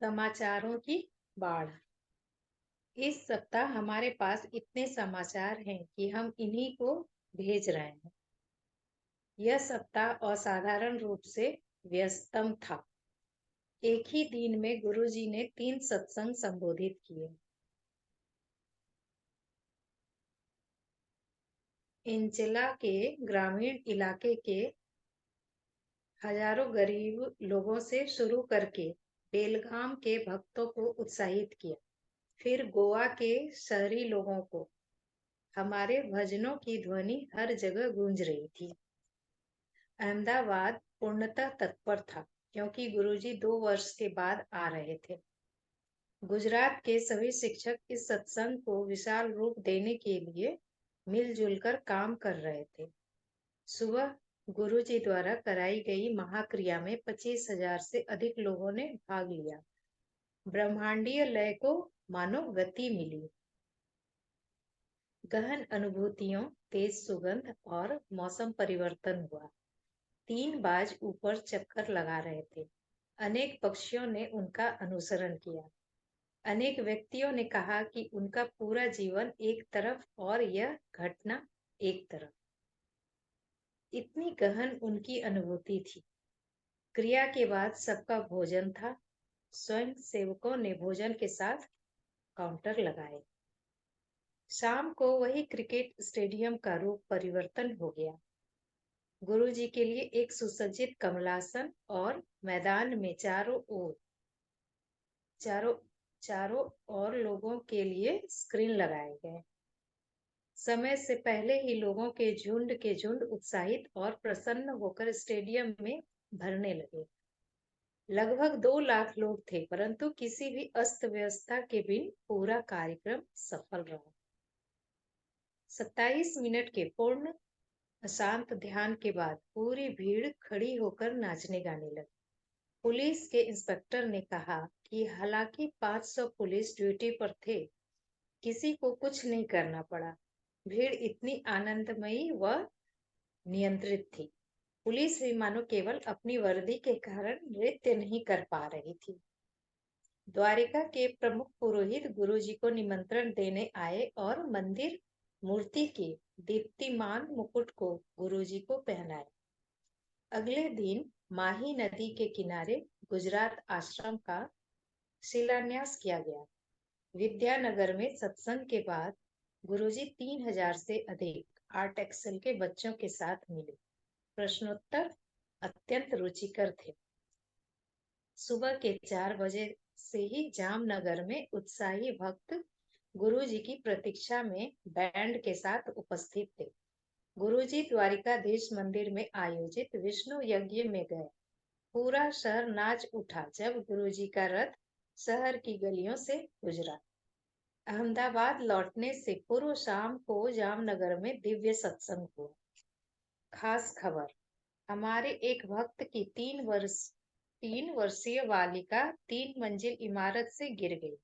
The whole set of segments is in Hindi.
समाचारों की बाढ़। इस सप्ताह हमारे पास इतने समाचार हैं कि हम इन्हीं को भेज रहे हैं। यह सप्ताह असाधारण रूप से व्यस्तम था। एक ही दिन में गुरुजी ने 3 सत्संग संबोधित किए। इंचला के ग्रामीण इलाके के हजारों गरीब लोगों से शुरू करके बेलगाम के भक्तों को उत्साहित किया, फिर गोवा के शहरी लोगों को। हमारे भजनों की ध्वनि हर जगह गूंज रही थी। अहमदाबाद पूर्णतः तत्पर था, क्योंकि गुरुजी 2 वर्ष के बाद आ रहे थे। गुजरात के सभी शिक्षक इस सत्संग को विशाल रूप देने के लिए मिलजुल कर काम कर रहे थे। सुबह गुरुजी द्वारा कराई गई महाक्रिया में 25,000 से अधिक लोगों ने भाग लिया। ब्रह्मांडीय लय को मानो गति मिली। गहन अनुभूतियों, तेज सुगंध और मौसम परिवर्तन हुआ। 3 बाज ऊपर चक्कर लगा रहे थे। अनेक पक्षियों ने उनका अनुसरण किया। अनेक व्यक्तियों ने कहा कि उनका पूरा जीवन एक तरफ और यह घटना एक तरफ। इतनी गहन उनकी अनुभूति थी। क्रिया के बाद सबका भोजन था। स्वयं सेवकों ने भोजन के साथ काउंटर लगाए। शाम को वही क्रिकेट स्टेडियम का रूप परिवर्तन हो गया। गुरुजी के लिए एक सुसज्जित कमलासन और मैदान में चारों ओर लोगों के लिए स्क्रीन लगाए गए। समय से पहले ही लोगों के झुंड उत्साहित और प्रसन्न होकर स्टेडियम में भरने लगे। लगभग 2 लाख लोग थे, परंतु किसी भी अस्त व्यवस्था के बिन पूरा कार्यक्रम सफल रहा। 27 मिनट के पूर्ण अशांत ध्यान के बाद पूरी भीड़ खड़ी होकर नाचने गाने लगी। पुलिस के इंस्पेक्टर ने कहा कि हालांकि 500 पुलिस ड्यूटी पर थे, किसी को कुछ नहीं करना पड़ा। भीड़ इतनी आनंदमयी व नियंत्रित थी। पुलिस भी मानो केवल अपनी वर्दी के कारण नृत्य नहीं कर पा रही थी। द्वारिका के प्रमुख पुरोहित गुरुजी को निमंत्रण देने आए और मंदिर मूर्ति के दीप्तिमान मुकुट को गुरुजी को पहनाए। अगले दिन माही नदी के किनारे गुजरात आश्रम का शिलान्यास किया गया। विद्यानगर में सत्संग के बाद गुरुजी 3,000 से अधिक आर्ट एक्सेल के बच्चों के साथ मिले। प्रश्नोत्तर अत्यंत रुचिकर थे। सुबह के 4 बजे से ही जामनगर में उत्साही भक्त गुरुजी की प्रतीक्षा में बैंड के साथ उपस्थित थे। गुरुजी द्वारिकाधीश मंदिर में आयोजित विष्णु यज्ञ में गए। पूरा शहर नाच उठा जब गुरुजी का रथ शहर की गलियों से गुजरा। अहमदाबाद लौटने से पूर्व शाम को जामनगर में दिव्य सत्संग हुआ। खास खबर, हमारे एक भक्त की 3 वर्षीय बालिका 3 मंजिल इमारत से गिर गई।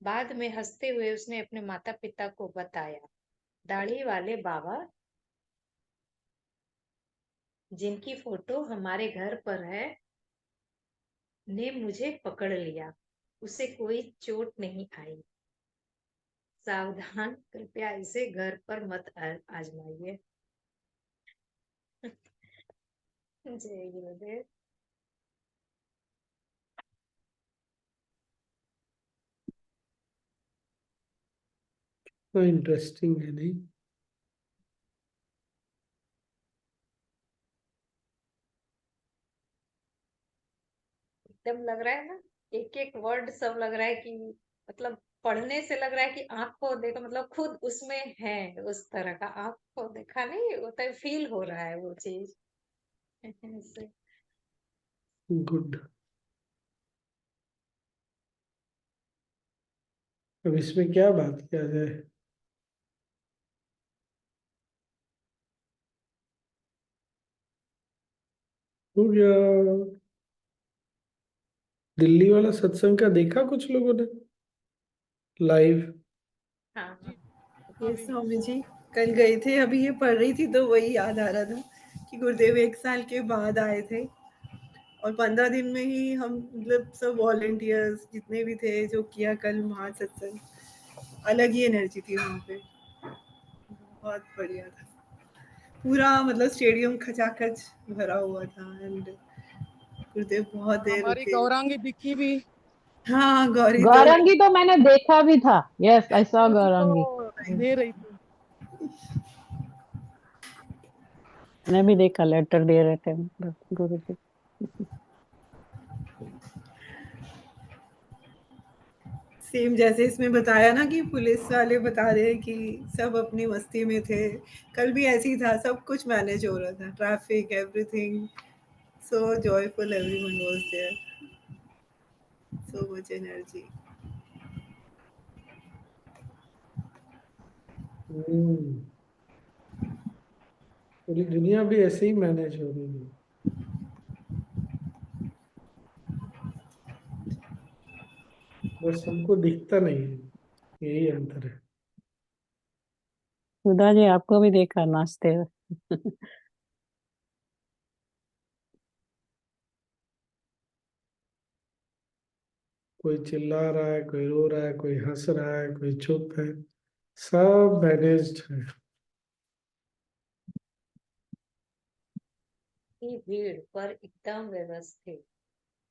बाद में हंसते हुए उसने अपने माता पिता को बताया। दाढ़ी वाले बाबा, जिनकी फोटो हमारे घर पर है, ने मुझे पकड़ लिया। उसे कोई चोट नहीं आई। सावधान, कृपया इसे घर पर मत आजमाइए। जय गुरुदेव। तो इंटरेस्टिंग है नहीं? एकदम लग रहा है ना, एक एक वर्ड सब लग रहा है कि मतलब पढ़ने से लग रहा है कि आंख को देखो, मतलब खुद उसमें है। उस तरह का आंख को देखा नहीं होता है, फील हो रहा है वो चीज। ऐसे। गुड। अब इसमें क्या बात किया जाए? हो गया। दिल्ली वाला सत्संग का देखा कुछ लोगों ने लाइव? हाँ हाँ। ये स्वामी जी कल गए थे, अभी ये पढ़ रही थी तो वही याद आ रहा था कि गुरुदेव 1 साल के बाद आए थे और 15 दिन में ही हम मतलब सब वॉलंटियर्स जितने भी थे जो किया कल महासत्संग, अलग ही एनर्जी थी वहाँ पे, बहुत बढ़िया था। पूरा मतलब स्टेडियम खचाखच भरा हुआ था एंड गुरुदेव बहुत और देर हमारी रुके। गौरांगी दिखी भी। हाँ गौरी तो गौरंगी तो मैंने देखा भी था। यस, आई सॉ कुछ गौरंगी। तो दे रही थी। मैंने भी देखा, लेटर दे रहे थे गुरु जी। सेम जैसे इसमें बताया ना कि पुलिस वाले बता रहे हैं कि सब अपनी मस्ती में थे, कल भी ऐसे ही था, सब कुछ मैनेज हो रहा था, traffic everything, so joyful, everyone was there, so much energy. पूरी दुनिया भी ऐसे ही मैनेज हो रही है, बस हमको दिखता नहीं है, यही अंतर है। सुधा जी, आपको भी देखा नाचते हुए। कोई चिल्ला रहा है, कोई रो रहा है, कोई हंस रहा है, कोई चुप है, सब मैनेज्ड है। की भीड़ पर एकदम व्यवस्थित,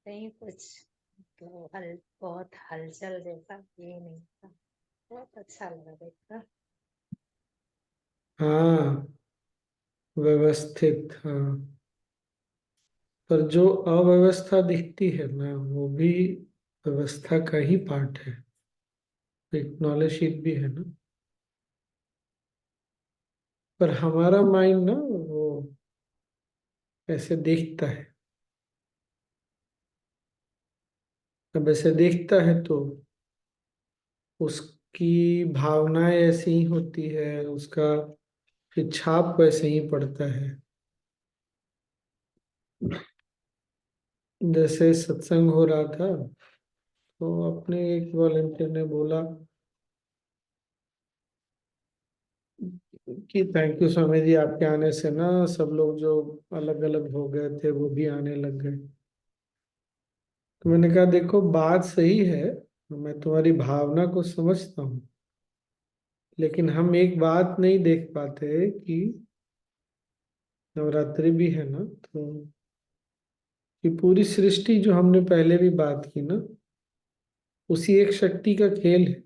कहीं कुछ तो बहुत हलचल जैसा ये नहीं था। बहुत अच्छा लगा देखकर। हाँ, व्यवस्थित, हाँ। पर जो अव्यवस्था दिखती है ना, वो भी व्यवस्था का ही पार्ट है, एक नॉलेज शीट भी है ना। पर हमारा माइंड ना वो ऐसे देखता है। अब ऐसे देखता है तो उसकी भावनाएं ऐसी ही होती है, उसका फिर छाप वैसे ही पड़ता है। जैसे सत्संग हो रहा था तो अपने एक वॉलंटियर ने बोला कि थैंक यू स्वामी जी, आपके आने से ना सब लोग जो अलग अलग हो गए थे वो भी आने लग गए। तो मैंने कहा देखो, बात सही है, मैं तुम्हारी भावना को समझता हूँ, लेकिन हम एक बात नहीं देख पाते कि नवरात्रि भी है ना, तो ये पूरी सृष्टि जो हमने पहले भी बात की ना, उसी एक शक्ति का खेल है।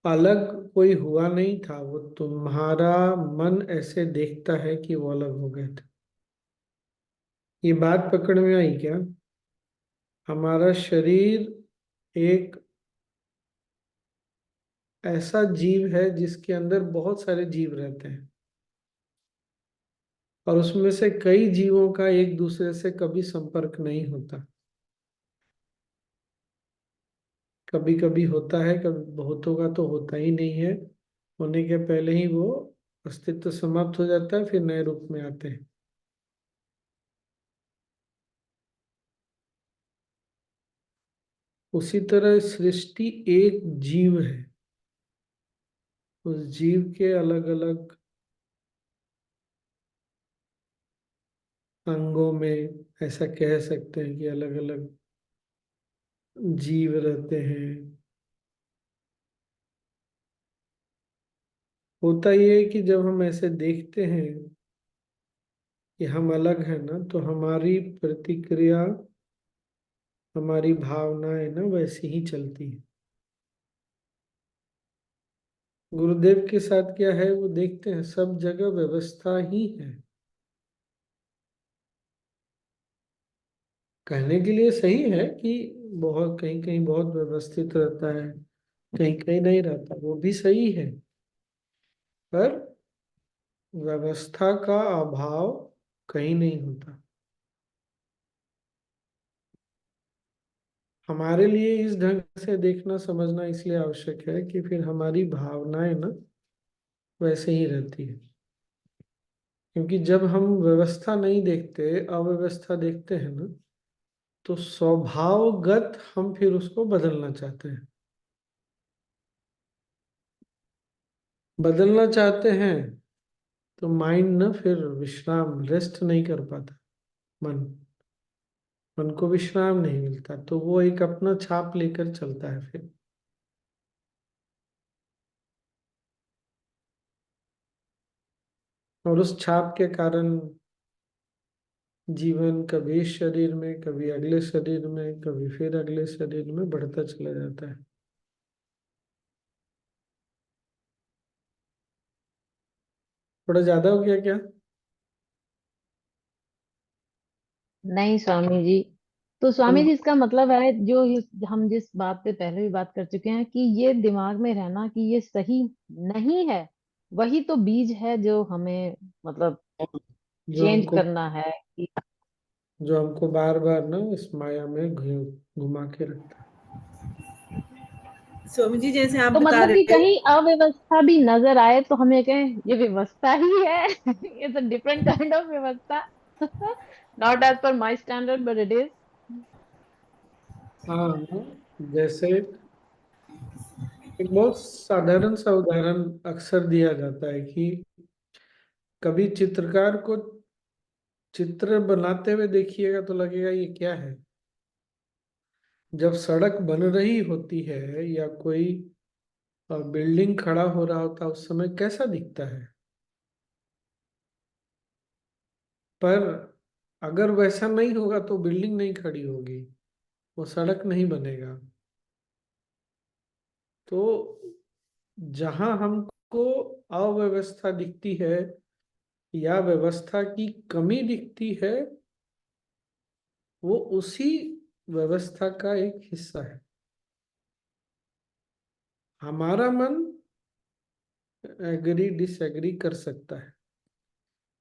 अलग कोई हुआ नहीं था, वो तुम्हारा मन ऐसे देखता है कि वो अलग हो गए थे। ये बात पकड़ में आई क्या? हमारा शरीर एक ऐसा जीव है जिसके अंदर बहुत सारे जीव रहते हैं, और उसमें से कई जीवों का एक दूसरे से कभी संपर्क नहीं होता। कभी कभी होता है, कभी बहुतों का तो होता ही नहीं है, होने के पहले ही वो अस्तित्व समाप्त हो जाता है, फिर नए रूप में आते हैं। उसी तरह सृष्टि एक जीव है, उस जीव के अलग अलग अंगों में ऐसा कह सकते हैं कि अलग अलग जीव रहते हैं। होता ये है कि जब हम ऐसे देखते हैं कि हम अलग हैं ना, तो हमारी प्रतिक्रिया, हमारी भावनाएं ना वैसी ही चलती है। गुरुदेव के साथ क्या है, वो देखते हैं सब जगह व्यवस्था ही है। कहने के लिए सही है कि बहुत कहीं कहीं बहुत व्यवस्थित रहता है, कहीं कहीं नहीं रहता, वो भी सही है। पर व्यवस्था का अभाव कहीं नहीं होता। हमारे लिए इस ढंग से देखना समझना इसलिए आवश्यक है कि फिर हमारी भावनाएं ना वैसे ही रहती है। क्योंकि जब हम व्यवस्था नहीं देखते, अव्यवस्था देखते हैं ना, तो स्वभावगत हम फिर उसको बदलना चाहते हैं। बदलना चाहते हैं तो माइंड ना फिर विश्राम, रेस्ट नहीं कर पाता। मन मन को विश्राम नहीं मिलता, तो वो एक अपना छाप लेकर चलता है फिर। और उस छाप के कारण जीवन कभी इस शरीर में, कभी अगले शरीर में, कभी फिर अगले शरीर में बढ़ता चला जाता है। थोड़ा ज्यादा हो गया क्या? नहीं स्वामी जी। तो स्वामी हम जी इसका मतलब है जो हम जिस बात पे पहले भी बात कर चुके हैं कि ये दिमाग में रहना कि ये सही नहीं है, वही तो बीज है जो हमें मतलब जो चेंज हमको करना है कि जो हमको बार बार ना इस माया में घुमा के रखता स्वामी जी जैसे आप तो बता मतलब कि रहे कहीं अव्यवस्था भी नजर आए तो हमें कहें ये व्यवस्था ही है। It's a different kind of व्यवस्था। Not as per my standard but it is. है। हाँ, जैसे एक बहुत साधारण सा उदाहरण अक्सर दिया जाता है कि कभी चित्रकार को चित्र बनाते हुए देखिएगा तो लगेगा ये क्या है। जब सड़क बन रही होती है या कोई बिल्डिंग खड़ा हो रहा होता है, उस समय कैसा दिखता है। पर अगर वैसा नहीं होगा तो बिल्डिंग नहीं खड़ी होगी, वो सड़क नहीं बनेगा। तो जहां हमको अव्यवस्था दिखती है या व्यवस्था की कमी दिखती है, वो उसी व्यवस्था का एक हिस्सा है। हमारा मन एग्री डिसएग्री कर सकता है,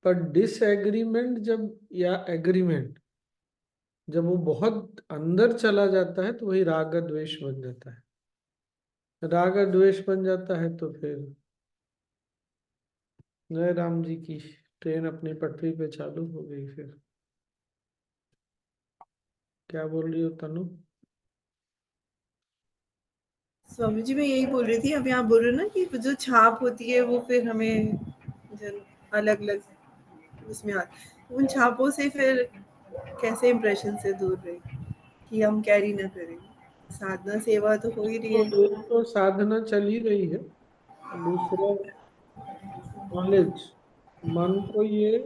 पर डिसएग्रीमेंट जब या एग्रीमेंट जब वो बहुत अंदर चला जाता है तो वही राग द्वेष बन जाता है। राग द्वेष बन जाता है तो फिर जय राम जी की ट्रेन अपनी पटरी पे चालू हो गई। फिर क्या बोल रही हो तनु? स्वामी जी मैं यही बोल रही थी, अभी आप बोल रहे हो ना कि जो छाप होती है वो फिर हमें अलग अलग उसमें उन छापों से फिर कैसे इम्प्रेशन से दूर रहे कि हम कैरी ना करें। साधना सेवा तो हो ही रही तो है। एक तो साधना चल ही रही है, दूसरा नॉलेज। मन को ये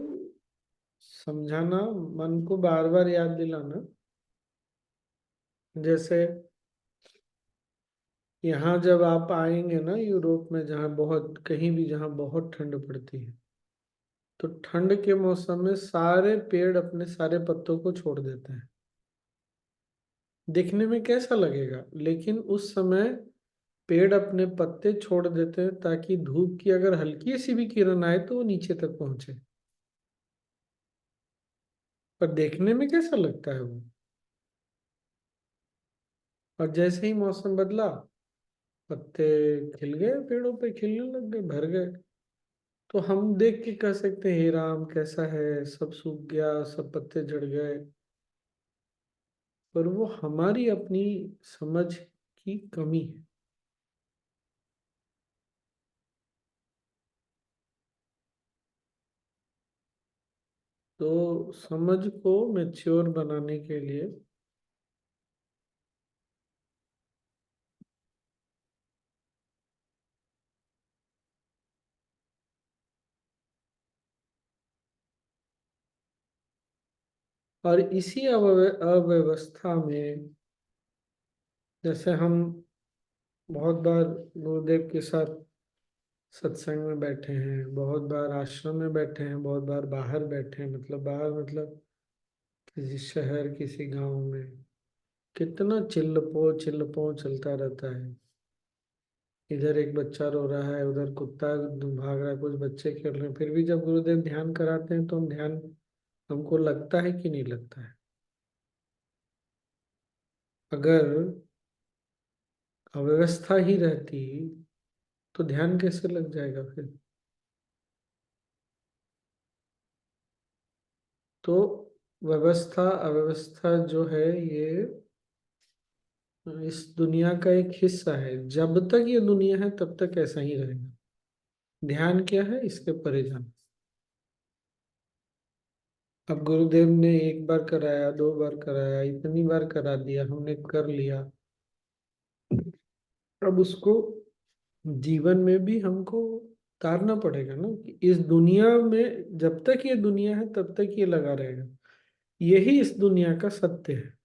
समझाना, मन को बार बार याद दिलाना। जैसे यहाँ जब आप आएंगे ना यूरोप में, जहाँ बहुत कहीं भी जहाँ बहुत ठंड पड़ती है, तो ठंड के मौसम में सारे पेड़ अपने सारे पत्तों को छोड़ देते हैं। दिखने में कैसा लगेगा, लेकिन उस समय पेड़ अपने पत्ते छोड़ देते हैं ताकि धूप की अगर हल्की सी भी किरण आए तो वो नीचे तक पहुंचे। पर देखने में कैसा लगता है वो। और जैसे ही मौसम बदला, पत्ते खिल गए, पेड़ों पे खिलने लग गए, भर गए। तो हम देख के कह सकते हैं हे राम कैसा है, सब सूख गया, सब पत्ते झड़ गए। पर वो हमारी अपनी समझ की कमी है। तो समझ को मैच्योर बनाने के लिए और इसी अव्यवस्था में, जैसे हम बहुत बार गुरुदेव के साथ सत्संग में बैठे हैं, बहुत बार आश्रम में बैठे हैं, बहुत बार बाहर बैठे हैं, मतलब बाहर मतलब किसी शहर किसी गांव में, कितना चिल्लपो चलता रहता है। इधर एक बच्चा रो रहा है, उधर कुत्ता भाग रहा है, कुछ बच्चे खेल रहे हैं, फिर भी जब गुरुदेव ध्यान कराते हैं तो हम ध्यान, हमको लगता है कि नहीं लगता है। अगर अव्यवस्था ही रहती तो ध्यान कैसे लग जाएगा फिर। तो व्यवस्था अव्यवस्था जो है ये इस दुनिया का एक हिस्सा है। जब तक ये दुनिया है तब तक ऐसा ही रहेगा। ध्यान क्या है, इसके परे जाना। अब गुरुदेव ने एक बार कराया, 2 बार कराया, इतनी बार करा दिया, हमने कर लिया। अब उसको जीवन में भी हमको उतारना पड़ेगा ना, कि इस दुनिया में जब तक ये दुनिया है तब तक ये लगा रहेगा। यही इस दुनिया का सत्य है,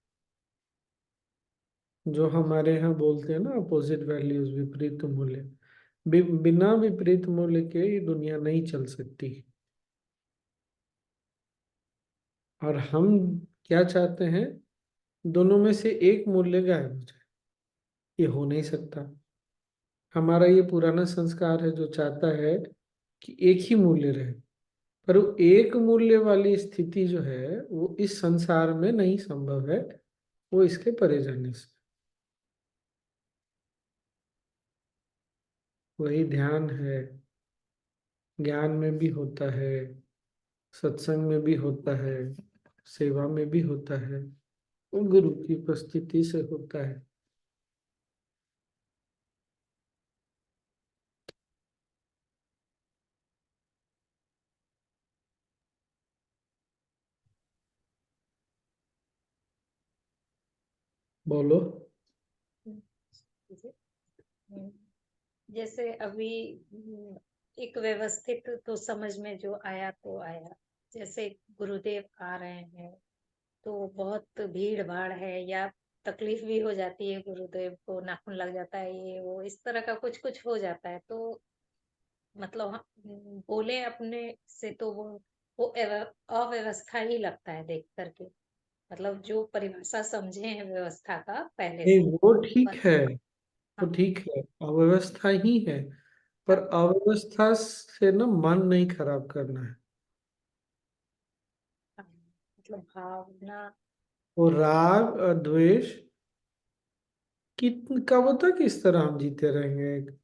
जो हमारे यहाँ बोलते हैं ना, अपोजिट वैल्यूज, विपरीत मूल्य। बिना विपरीत मूल्य के ये दुनिया नहीं चल सकती। और हम क्या चाहते हैं, दोनों में से एक मूल्य गायब हो जाए। ये हो नहीं सकता। हमारा ये पुराना संस्कार है जो चाहता है कि एक ही मूल्य रहे, पर वो एक मूल्य वाली स्थिति जो है वो इस संसार में नहीं संभव है, वो इसके परे जाने से। वही ध्यान है, ज्ञान में भी होता है, सत्संग में भी होता है, सेवा में भी होता है, वो गुरु की उपस्थिति से होता है। बोलो। हम्म, जैसे अभी एक व्यवस्थित तो समझ में जो आया तो आया। जैसे गुरुदेव आ रहे हैं तो बहुत भीड़ भाड़ है, या तकलीफ भी हो जाती है, गुरुदेव को नाखून लग जाता है, ये वो इस तरह का कुछ कुछ हो जाता है, तो मतलब हम बोले अपने से तो वो अव्यवस्था ही लगता है देख करके। मतलब जो परिभाषा समझे हैं व्यवस्था का पहले नहीं, से। वो ठीक पर है, वो हाँ, ठीक है, अव्यवस्था ही है। पर हाँ, अव्यवस्था से ना मन नहीं खराब करना है। हाँ, मतलब भावना। वो राग और द्वेष कब तक इस तरह हम जीते रहेंगे।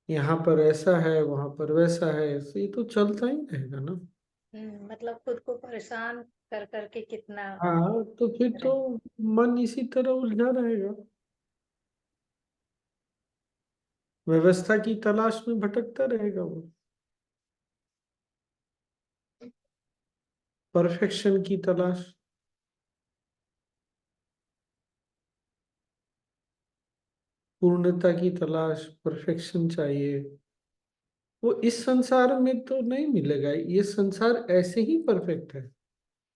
यहाँ पर ऐसा है, वहां पर वैसा है, ऐसे ही तो चलता ही रहेगा ना। मतलब खुद को परेशान कर करके कितना हाँ, तो फिर तो रहे। मन इसी तरह उलझा रहेगा, व्यवस्था की तलाश में भटकता रहेगा वो, परफेक्शन की तलाश, पूर्णता की तलाश, परफेक्शन चाहिए। वो इस संसार में तो नहीं मिलेगा, ये संसार ऐसे ही परफेक्ट है।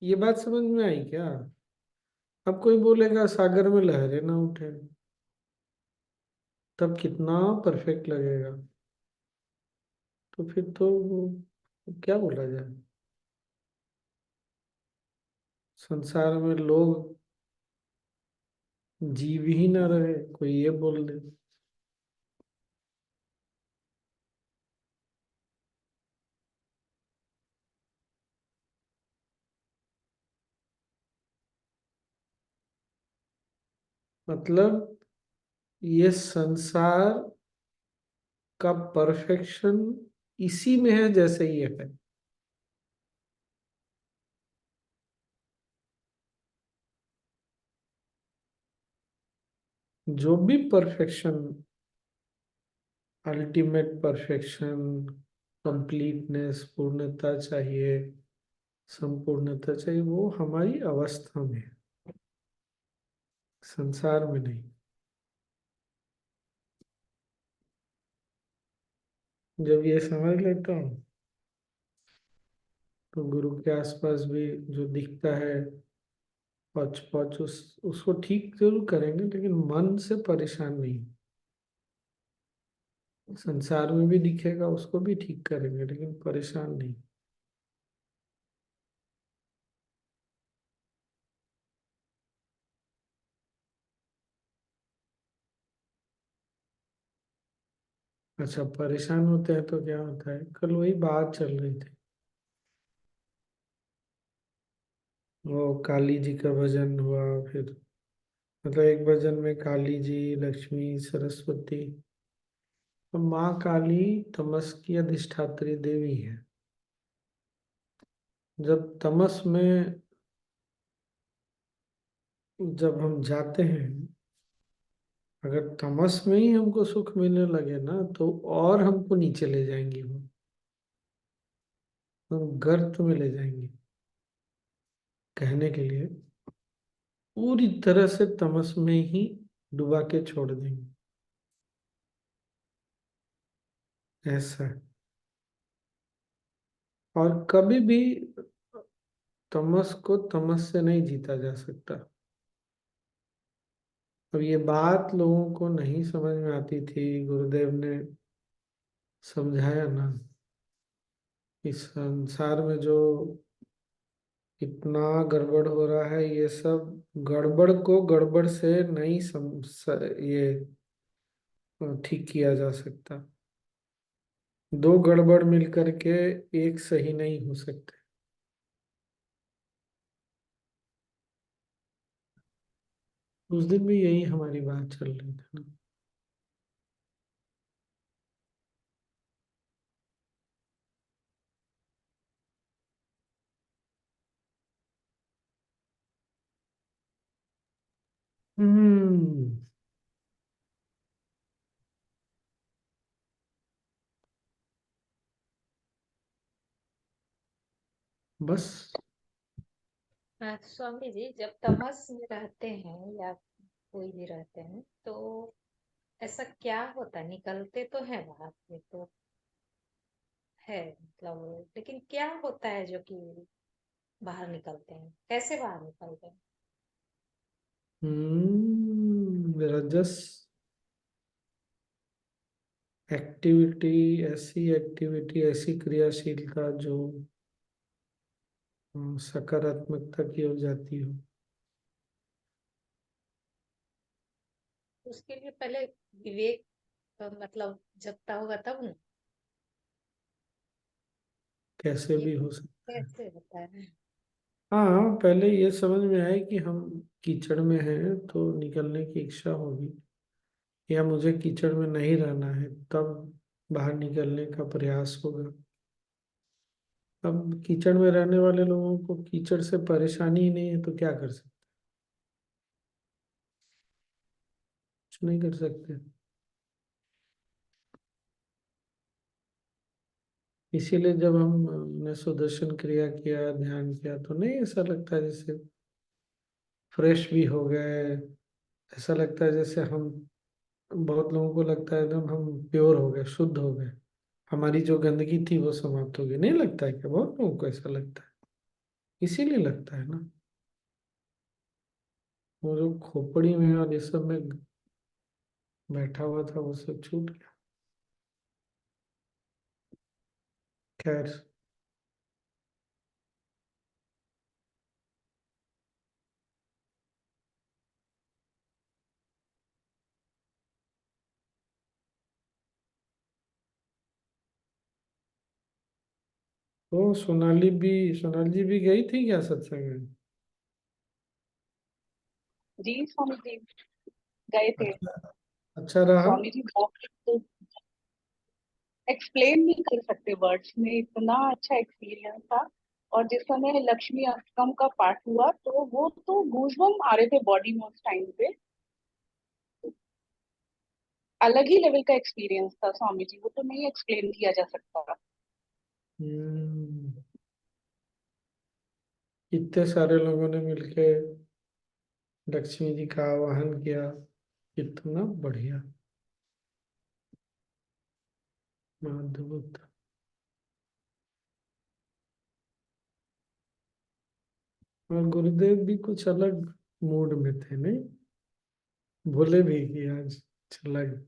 ये बात समझ में आई क्या? अब कोई बोलेगा सागर में लहरें ना उठे, तब कितना परफेक्ट लगेगा। तो फिर तो क्या बोला जाए, संसार में लोग जीव ही ना रहे, कोई ये बोल दे। मतलब ये संसार का परफेक्शन इसी में है जैसे ये है। जो भी परफेक्शन, अल्टीमेट परफेक्शन, कंप्लीटनेस, पूर्णता चाहिए, संपूर्णता चाहिए, वो हमारी अवस्था में है, संसार में नहीं। जब ये समझ लेता हूँ तो गुरु के आसपास भी जो दिखता है पच पच, उसको ठीक जरूर करेंगे, लेकिन मन से परेशान नहीं। संसार में भी दिखेगा उसको भी ठीक करेंगे, लेकिन परेशान नहीं। अच्छा, परेशान होते हैं तो क्या होता है? कल वही बात चल रही थी, वो काली जी का भजन हुआ। फिर मतलब एक भजन में काली जी, लक्ष्मी, सरस्वती। तो माँ काली तमस की अधिष्ठात्री देवी है। जब तमस में जब हम जाते हैं, अगर तमस में ही हमको सुख मिलने लगे ना, तो और हमको नीचे ले जाएंगी वो, हम गर्त में ले जाएंगे। कहने के लिए पूरी तरह से तमस में ही डुबा के छोड़ देंगे, ऐसा है। और कभी भी तमस को तमस से नहीं जीता जा सकता। अब ये बात लोगों को नहीं समझ में आती थी, गुरुदेव ने समझाया ना, इस संसार में जो इतना गड़बड़ हो रहा है, ये सब गड़बड़ को गड़बड़ से नहीं ये ठीक किया जा सकता। दो गड़बड़ मिलकर के एक सही नहीं हो सकते। उस दिन भी यही हमारी बात चल रही थी ना। हम्म। बस। स्वामी जी, जब तमस में रहते हैं या कोई भी रहते हैं तो ऐसा क्या होता है? निकलते तो है बाहर, ये तो है मतलब, लेकिन क्या होता है जो कि बाहर निकलते हैं? कैसे बाहर निकलते हैं? रजस एक्टिविटी, ऐसी एक्टिविटी, ऐसी क्रियाशीलता जो सकारात्मकता की ओर जाती हो। उसके लिए पहले विवेक मतलब जगता होगा तब ना। कैसे ये भी हो सकता है। कैसे होता है? हाँ, पहले ये समझ में आए कि हम कीचड़ में हैं तो निकलने की इच्छा होगी, या मुझे कीचड़ में नहीं रहना है तब बाहर निकलने का प्रयास होगा। अब कीचड़ में रहने वाले लोगों को कीचड़ से परेशानी ही नहीं है तो क्या कर सकते? कुछ नहीं कर सकते। इसीलिए जब हमने सुदर्शन क्रिया किया, ध्यान किया, तो नहीं ऐसा लगता है जैसे फ्रेश भी हो गए। ऐसा लगता है जैसे हम, बहुत लोगों को लगता है एकदम हम प्योर हो गए, शुद्ध हो गए, हमारी जो गंदगी थी वो समाप्त हो गई। नहीं लगता है क्या? बहुत लोगों को ऐसा लगता है। इसीलिए लगता है ना, वो जो खोपड़ी में और ये सब में बैठा हुआ था वो सब छूट गया। खैर, तो सोनाली जी भी गई थी क्या सत्संग में? जी स्वामी जी गए थे। अच्छा। अच्छा रहा। स्वामी जी बहुत एक्सप्लेन नहीं कर सकते वर्ड्स में, इतना अच्छा एक्सपीरियंस था। और जिस समय लक्ष्मी अष्टकम का पाठ हुआ तो वो तो गूज़बम्प आ रहे थे बॉडी में उस टाइम पे। अलग ही लेवल का एक्सपीरियंस था स्वामी जी, वो तो नहीं एक्सप्लेन किया जा सकता। हम्म। इतने सारे लोगों ने मिलके लक्ष्मी जी का आवाहन किया, कितना बढ़िया, अद्भुत। और गुरुदेव भी कुछ अलग मूड में थे, नहीं? बोले भी कि आज चला गया।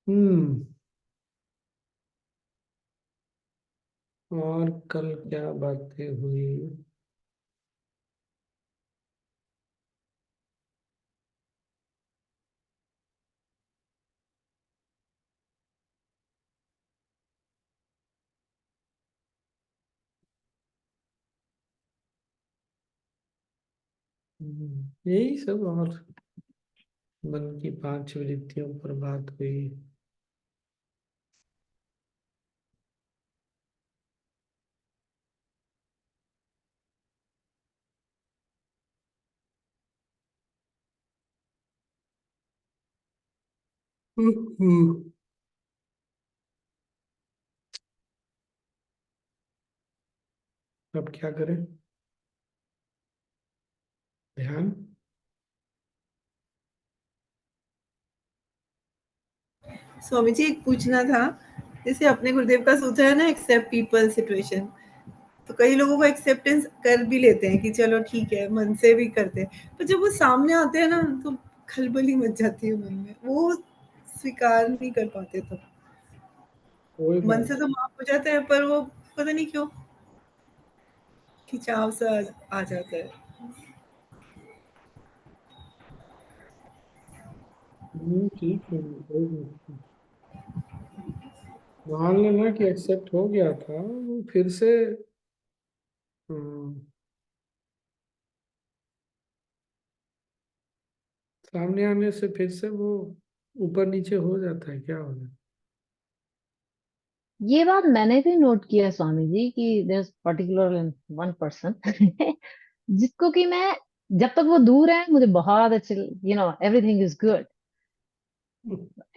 हम्म। और कल क्या बातें हुई? यही सब, और मन की 5 वृत्तियों पर बात हुई। अब क्या करें? ध्यान। स्वामी जी एक पूछना था, जैसे अपने गुरुदेव का सूत्र है ना, एक्सेप्ट पीपल सिचुएशन, तो कई लोगों को एक्सेप्टेंस कर भी लेते हैं कि चलो ठीक है, मन से भी करते हैं, पर जब वो सामने आते हैं ना तो खलबली मच जाती है मन में, वो स्वीकार नहीं कर पाते, तो कोई मन बात से तो माफ हो जाता है पर वो पता नहीं क्यों खिंचाव सा आ जाता है। नहीं, ठीक है, कोई बात नहीं। मान लेना कि एक्सेप्ट हो गया था, वो फिर से हम्म, सामने आने से फिर से वो ऊपर नीचे हो जाता है, क्या हो जाता ये बात मैंने भी नोट किया है स्वामी जी कि देयर पर्टिकुलर वन पर्सन जिसको कि मैं, जब तक वो दूर है मुझे बहुत अच्छे, एवरीथिंग इज गुड है।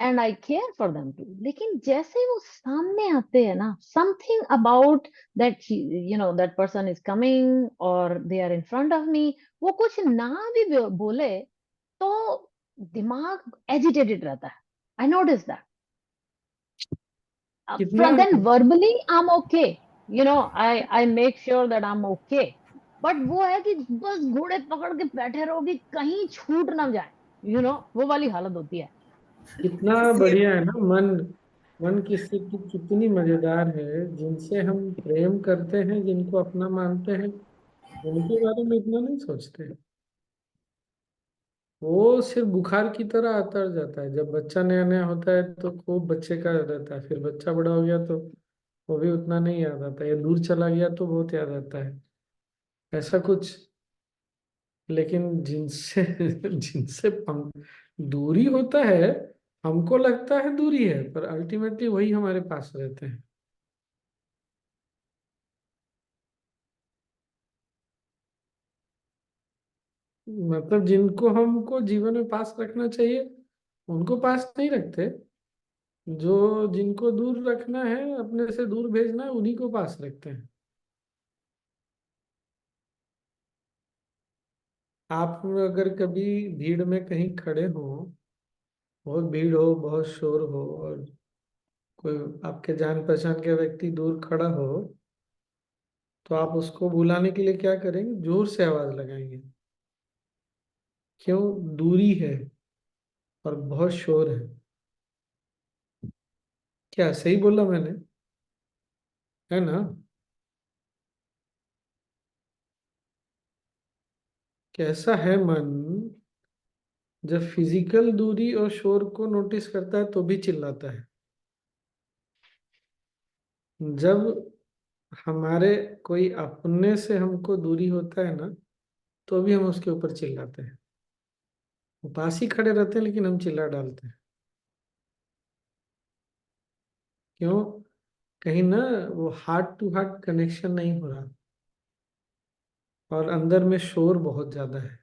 And I care for them too, लेकिन जैसे ही वो सामने आते हैं ना, something about that, that person is coming और they are in front of me, वो कुछ ना भी बोले तो दिमाग एजिटेटेड रहता है। I notice that. कितना From then verbally I'm okay, I make sure that I'm okay, but वो है कि बस घोड़े पकड़ के बैठे रहो कि कहीं छूट ना जाए, वो वाली हालत होती है। कितना सेम। बढ़िया है ना मन। मन की स्थिति कितनी मजेदार है, जिनसे हम प्रेम करते हैं, जिनको अपना मानते हैं, उनके बारे में इतना नहीं सोचते। वो सिर्फ बुखार की तरह उतर जाता है। जब बच्चा नया नया होता है तो खूब बच्चे का रहता है, फिर बच्चा बड़ा हो गया तो वो भी उतना नहीं याद आता, या दूर चला गया तो बहुत याद आता है, ऐसा कुछ। लेकिन जिनसे जिनसे हम दूरी होता है, हमको लगता है दूरी है, पर अल्टीमेटली वही हमारे पास रहते हैं। मतलब जिनको हमको जीवन में पास रखना चाहिए, उनको पास नहीं रखते। जो जिनको दूर रखना है, अपने से दूर भेजना है, उन्हीं को पास रखते हैं। आप अगर कभी भीड़ में कहीं खड़े हो, बहुत भीड़ हो, बहुत शोर हो, और कोई आपके जान पहचान के व्यक्ति दूर खड़ा हो, तो आप उसको बुलाने के लिए क्या करेंगे? जोर से आवाज लगाएंगे। क्यों? दूरी है और बहुत शोर है। क्या सही बोला मैंने? है ना? कैसा है मन जब फिजिकल दूरी और शोर को नोटिस करता है तो भी चिल्लाता है। जब हमारे कोई अपने से हमको दूरी होता है ना, तो भी हम उसके ऊपर चिल्लाते हैं। वो पास ही खड़े रहते हैं लेकिन हम चिल्ला डालते हैं। क्यों? कहीं ना वो हार्ट टू हार्ट कनेक्शन नहीं हो रहा, और अंदर में शोर बहुत ज्यादा है।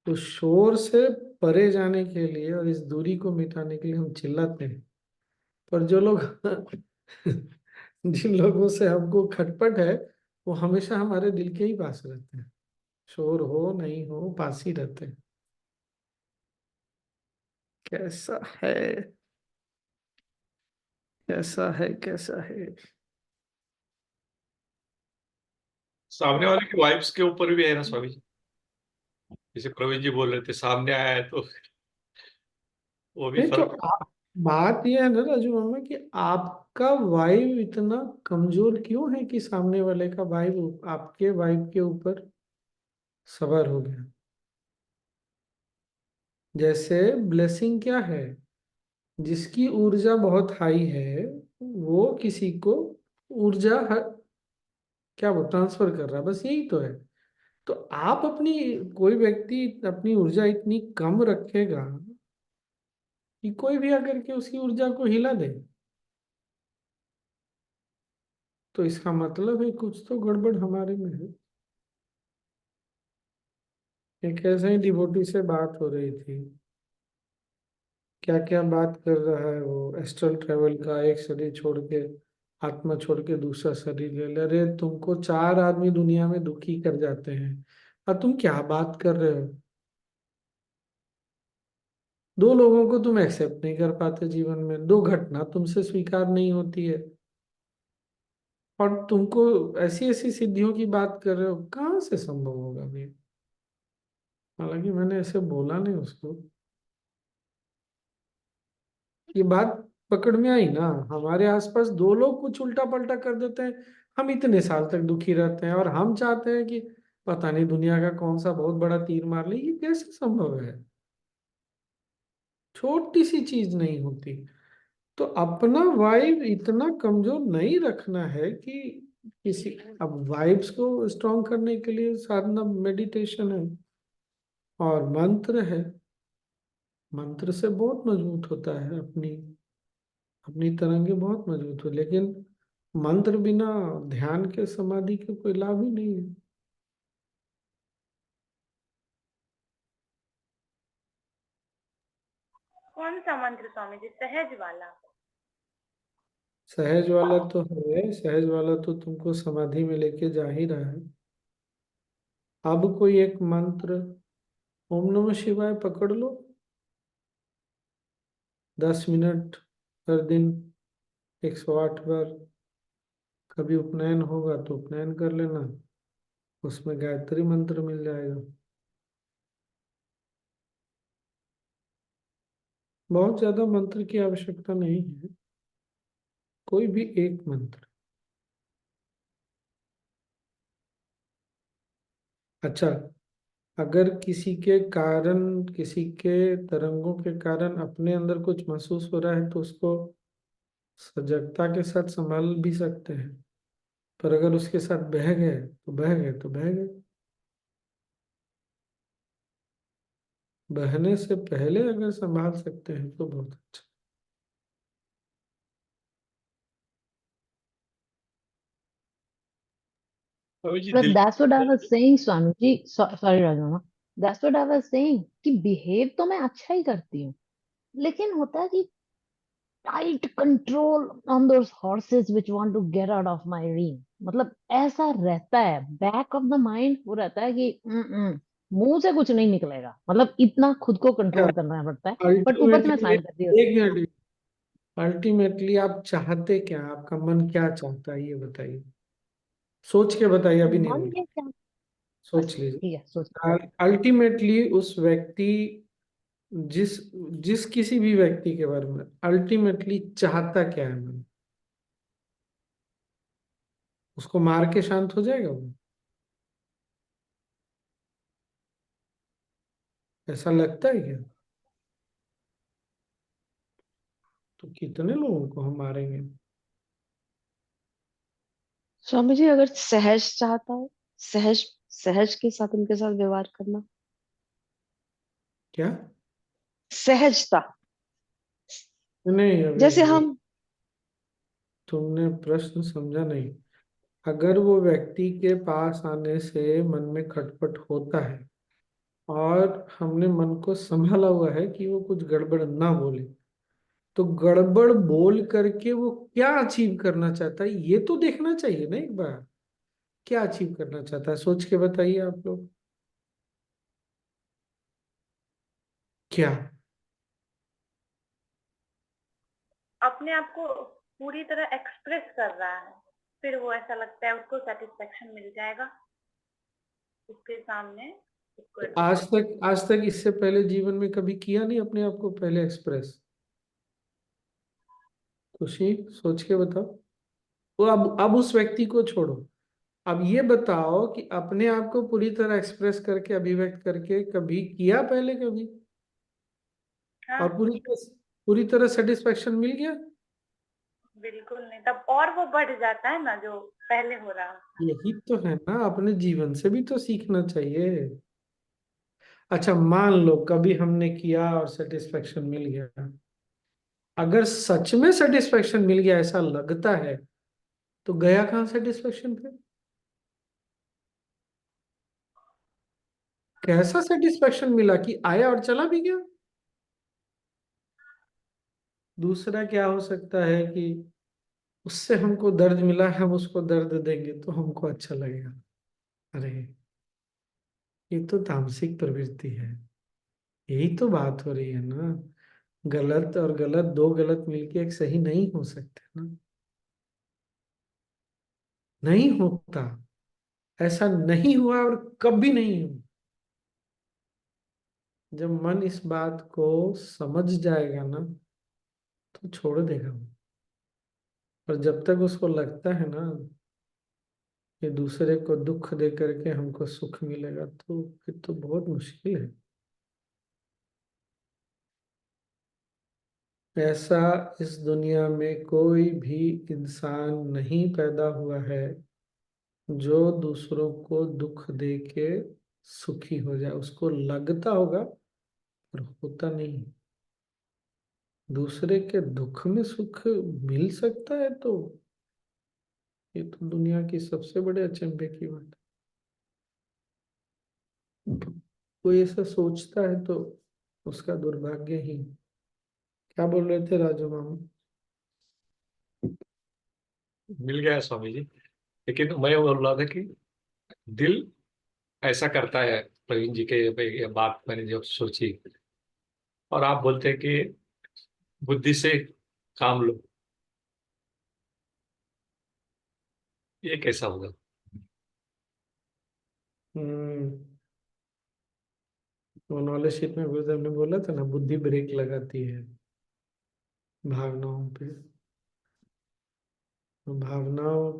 तो शोर से परे जाने के लिए और इस दूरी को मिटाने के लिए हम चिल्लाते हैं। पर जो लोग जिन लोगों से हमको खटपट है, वो हमेशा हमारे दिल के ही पास रहते हैं। शोर हो नहीं हो, पास ही रहते हैं। कैसा है, कैसा है, कैसा है? सामने वाले की वाइब्स के ऊपर भी है ना स्वामी जी। जैसे प्रवीण जी बोल रहे थे, सामने आया है तो वो भी नहीं तो फर्क। बात यह है ना राजू मामा, कि आपका वाइब इतना कमजोर क्यों है कि सामने वाले का वाइब आपके वाइब के ऊपर सवार हो गया? जैसे ब्लेसिंग क्या है? जिसकी ऊर्जा बहुत हाई है, वो किसी को ऊर्जा क्या वो ट्रांसफर कर रहा है, बस यही तो है। तो आप अपनी, कोई व्यक्ति अपनी ऊर्जा इतनी कम रखेगा कि कोई भी आकर के उसकी ऊर्जा को हिला दे, तो इसका मतलब है कुछ तो गड़बड़ हमारे में है। एक ऐसे ही डिवोटी से बात हो रही थी, क्या क्या बात कर रहा है वो, एस्ट्रल ट्रेवल का, एक शरीर छोड़ के, आत्मा छोड़ के दूसरा शरीर ले ले। अरे तुमको 4 आदमी दुनिया में दुखी कर जाते हैं और तुम क्या बात कर रहे हो। 2 लोगों को तुम एक्सेप्ट नहीं कर पाते जीवन में, 2 घटना तुमसे स्वीकार नहीं होती है, और तुमको ऐसी ऐसी सिद्धियों की बात कर रहे हो, कहाँ से संभव होगा भैया। हालांकि मैंने ऐसे बोला नहीं उसको, ये बात पकड़ में आई ना। हमारे आसपास 2 लोग कुछ उल्टा पलटा कर देते हैं, हम इतने साल तक दुखी रहते हैं, और हम चाहते हैं कि पता नहीं दुनिया का कौन सा बहुत बड़ा तीर मार ले। ये कैसे संभव है। छोटी सी चीज नहीं होती। तो अपना वाइब इतना कमजोर नहीं रखना है कि किसी, अब वाइब्स को स्ट्रॉन्ग करने के लिए साधना मेडिटेशन है और मंत्र है। मंत्र से बहुत मजबूत होता है, अपनी अपनी तरंगे बहुत मजबूत हो, लेकिन मंत्र बिना ध्यान के समाधि के कोई लाभ ही नहीं है। कौन सा मंत्र स्वामी जी? सहज वाला? सहज वाला तो है, सहज वाला तो तुमको समाधि में लेके जा ही रहा है। अब कोई एक मंत्र, ओम नमः शिवाय पकड़ लो, 10 मिनट हर दिन, 108 बार। कभी उपनयन होगा तो उपनयन कर लेना, उसमें गायत्री मंत्र मिल जाएगा। बहुत ज्यादा मंत्र की आवश्यकता नहीं है, कोई भी एक मंत्र। अच्छा, अगर किसी के कारण, किसी के तरंगों के कारण अपने अंदर कुछ महसूस हो रहा है तो उसको सजगता के साथ संभाल भी सकते हैं, पर अगर उसके साथ बह गए तो बह गए तो बह गए। बहने से पहले अगर संभाल सकते हैं तो बहुत अच्छा। स्वामी जी But दिल that's what I was saying, Swamiji. Sorry, Rajmama. That's what I was saying कि बिहेव तो मैं अच्छा ही करती हूँ, लेकिन होता है कि tight control on those horses which want to get out of my rein. मतलब ऐसा रहता है, बैक ऑफ द माइंड वो रहता है कि मुंह से कुछ नहीं निकलेगा। मतलब इतना खुद को कंट्रोल करना पड़ता है, बट ऊपर से मैं अल्टीमेटली, स्माइल करती हूँ। एक मिनट, अल्टीमेटली आप चाहते क्या, आपका मन क्या चाहता है ये बताइए, सोच के बताइए, अभी नहीं मन बोलिए, ये क्या। सोच अच्छा लीजिए। ठीक है, सोच। अल्टीमेटली उस व्यक्ति, जिस जिस किसी भी व्यक्ति के बारे में अल्टीमेटली चाहता क्या है मन, उसको मार के शांत हो जाएगा वो, ऐसा लगता है क्या। तो कितने लोगों को हम मारेंगे। स्वामी जी अगर सहज चाहता है, सहज सहज के साथ उनके साथ व्यवहार करना, क्या। सहजता। नहीं, अभी जैसे हम तुमने प्रश्न समझा नहीं। अगर वो व्यक्ति के पास आने से मन में खटपट होता है और हमने मन को संभाला हुआ है कि वो कुछ गड़बड़ ना बोले, तो गड़बड़ बोल करके वो क्या अचीव करना चाहता है ये तो देखना चाहिए ना एक बार। क्या अचीव करना चाहता है सोच के बताइए आप लोग। क्या। अपने आप को पूरी तरह एक्सप्रेस कर रहा है, फिर वो ऐसा लगता है उसको सेटिस्फेक्शन मिल जाएगा उसके सामने उसको। तो आज तक इससे पहले जीवन में कभी किया नहीं अपने आप को पहले एक्सप्रेस। खुशी, सोच के बताओ। वो अब उस व्यक्ति को छोड़ो, अब ये बताओ कि अपने आप को पूरी तरह एक्सप्रेस करके, अभिव्यक्त करके कभी किया पहले कभी, हाँ, और पूरी तरह सेटिस्फेक्शन मिल गया। बिल्कुल नहीं। तब और वो बढ़ जाता है ना जो पहले हो रहा। यही तो है ना, अपने जीवन से भी तो सीखना चाहिए। अच्छा, मान लो कभी हमने किया और सेटिस्फेक्शन मिल गया, अगर सच में सेटिस्फेक्शन मिल गया ऐसा लगता है, तो गया कहाँ सेटिस्फेक्शन फिर। कैसा सेटिस्फेक्शन मिला कि आया और चला भी गया। दूसरा क्या हो सकता है कि उससे हमको दर्द मिला, हम उसको दर्द देंगे तो हमको अच्छा लगेगा। अरे ये तो तामसिक प्रवृत्ति है। यही तो बात हो रही है ना। गलत और गलत, दो गलत मिलके एक सही नहीं हो सकते ना। नहीं होता, ऐसा नहीं हुआ और कभी नहीं हुआ। जब मन इस बात को समझ जाएगा ना तो छोड़ देगा वो। और जब तक उसको लगता है ना कि दूसरे को दुख दे करके हमको सुख मिलेगा, तो फिर तो बहुत मुश्किल है। ऐसा इस दुनिया में कोई भी इंसान नहीं पैदा हुआ है जो दूसरों को दुख दे के सुखी हो जाए। उसको लगता होगा पर होता नहीं। दूसरे के दुख में सुख मिल सकता है तो ये तो दुनिया की सबसे बड़े अचंभे की बात है। कोई ऐसा सोचता है तो उसका दुर्भाग्य ही। क्या बोल रहे थे राजू मामा? मिल गया स्वामी जी। लेकिन मैं बोल रहा था कि दिल ऐसा करता है, प्रवीण जी के ये बात मैंने जब सोची, और आप बोलते हैं कि बुद्धि से काम लो, ये कैसा होगा? हम्म। वो नॉलेज शीट में गुरुदेव ने बोला था ना, बुद्धि ब्रेक लगाती है भावनाओं पे। तो भावनाओं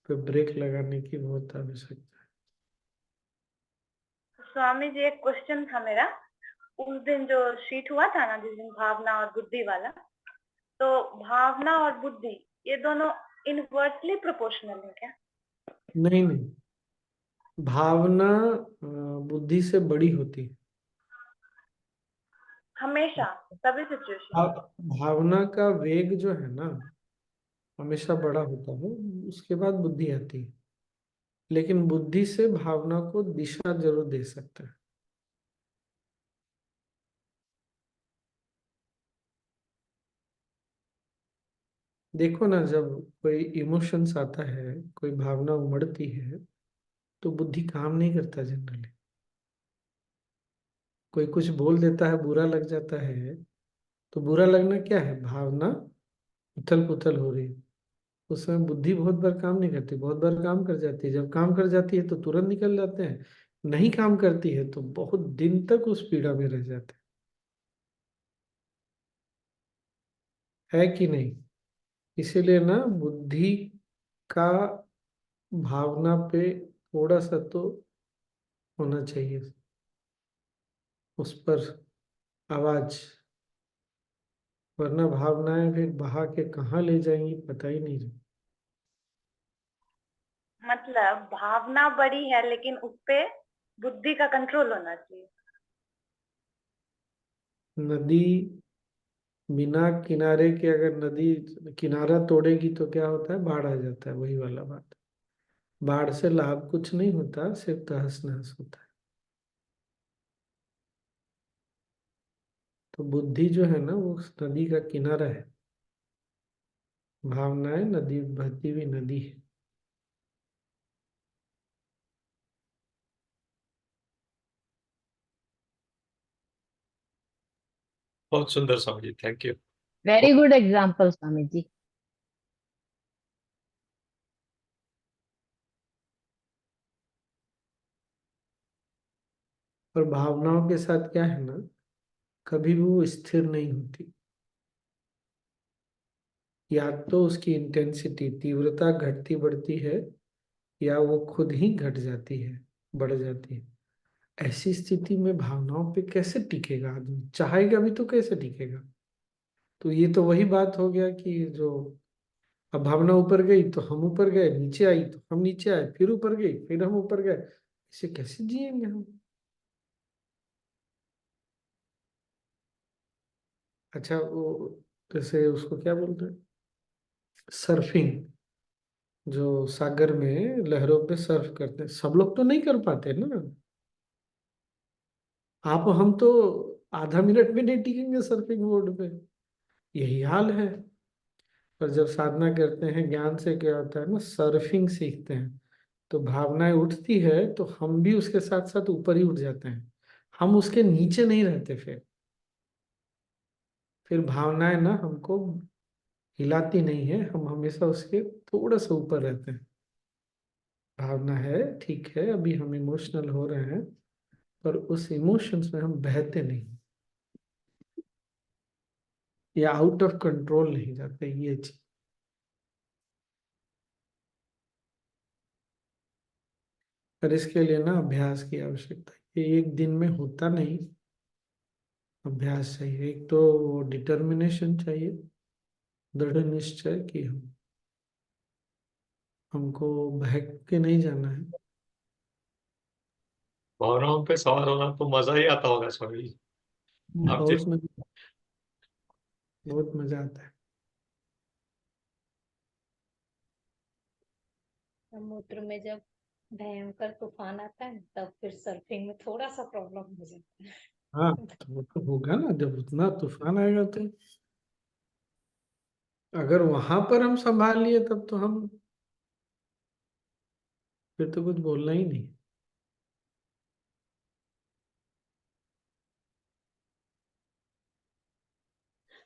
पे ब्रेक लगाने की बहुत आवश्यकता स्वामी जी, एक क्वेश्चन था मेरा। उस दिन जो शीट हुआ था ना, जिस दिन भावना और बुद्धि वाला, तो भावना और बुद्धि ये दोनों इनवर्सली प्रोपोर्शनल है क्या? है। नहीं नहीं, भावना बुद्धि से बड़ी होती है। हमेशा, सभी सिचुएशन में? भावना का वेग जो है ना हमेशा बड़ा होता है, उसके बाद बुद्धि आती है। लेकिन बुद्धि से भावना को दिशा जरूर दे सकता है। देखो ना, जब कोई इमोशंस आता है, कोई भावना उमड़ती है, तो बुद्धि काम नहीं करता जनरली। कोई कुछ बोल देता है, बुरा लग जाता है, तो बुरा लगना क्या है? भावना उथल पुथल हो रही है। उस समय बुद्धि बहुत बार काम नहीं करती, बहुत बार काम कर जाती है। जब काम कर जाती है तो तुरंत निकल जाते हैं, नहीं काम करती है तो बहुत दिन तक उस पीड़ा में रह जाते हैं। है कि नहीं? इसीलिए ना बुद्धि का भावना पे थोड़ा सा तो होना चाहिए, उस पर आवाज। वरना भावनाएं फिर बहा के कहाँ ले जाएंगी पता ही नहीं। मतलब भावना बड़ी है लेकिन उस पे बुद्धि का कंट्रोल होना चाहिए। नदी बिना किनारे के, अगर नदी किनारा तोड़ेगी तो क्या होता है? बाढ़ आ जाता है। वही वाला बात। बाढ़ से लाभ कुछ नहीं होता, सिर्फ तहस नहस होता है। तो बुद्धि जो है ना वो उस नदी का किनारा है। भावनाएं नदी, बहती हुई नदी है। बहुत सुंदर Swami ji, thank you. Very good example Swami ji. और भावनाओं के साथ क्या है ना, कभी भी वो स्थिर नहीं होती। या तो उसकी इंटेंसिटी, तीव्रता घटती बढ़ती है, या वो खुद ही घट जाती है, बढ़ जाती है। ऐसी स्थिति में भावनाओं पे कैसे टिकेगा आदमी? चाहेगा भी तो कैसे टिकेगा? तो ये तो वही बात हो गया कि जो अब भावना ऊपर गई तो हम ऊपर गए, नीचे आई तो हम नीचे आए, फिर ऊपर गई फिर हम ऊपर गए। इसे कैसे जिएंगे हम? अच्छा, वो जैसे उसको क्या बोलते हैं, सर्फिंग, जो सागर में लहरों पे सर्फ करते हैं, सब लोग तो नहीं कर पाते ना। आप हम तो आधा मिनट भी नहीं टिकेंगे सर्फिंग बोर्ड पे। यही हाल है। पर जब साधना करते हैं, ज्ञान से क्या होता है ना, सर्फिंग सीखते हैं, तो भावनाएं उठती है तो हम भी उसके साथ साथ ऊपर ही उठ जाते हैं, हम उसके नीचे नहीं रहते। फिर भावनाएं ना हमको हिलाती नहीं है, हम हमेशा उसके थोड़ा सा ऊपर रहते हैं। भावना है, ठीक है, अभी हम इमोशनल हो रहे हैं, पर उस इमोशंस में हम बहते नहीं या आउट ऑफ कंट्रोल नहीं जाते, ये चीज। पर इसके लिए ना अभ्यास की आवश्यकता है, ये एक दिन में होता नहीं। अभ्यास चाहिए, एक तो डिटर्मिनेशन चाहिए, दृढ़ निश्चय कि हमको बहक के नहीं जाना है। भावनाओं पे सवार होना तो मजा ही आता होगा स्वामी जी। आप जिस बहुत मजा आता है। समुद्र में जब भयंकर तूफान आता है तब फिर सर्फिंग में थोड़ा सा प्रॉब्लम हो जाता है। हाँ, तो वो तो होगा ना, जब उतना तूफान आएगा तो अगर वहां पर हम संभाल लिए तब तो हम फिर तो कुछ बोलना ही नहीं।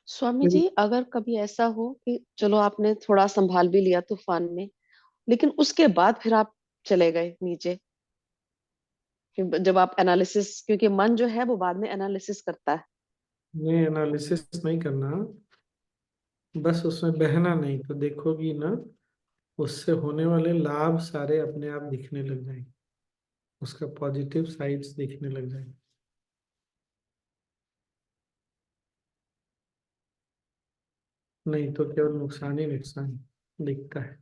स्वामी फिर जी, अगर कभी ऐसा हो कि चलो आपने थोड़ा संभाल भी लिया तूफान में, लेकिन उसके बाद फिर आप चले गए नीचे, जब आप एनालिसिस, क्योंकि मन जो है वो बाद में एनालिसिस करता है। नहीं, एनालिसिस नहीं करना, बस उसमें बहना नहीं, तो देखोगी ना उससे होने वाले लाभ सारे अपने आप दिखने लग जाएंगे, उसका पॉजिटिव साइड्स दिखने लग जाएंगे। नहीं तो केवल नुकसान ही नुकसान दिखता है।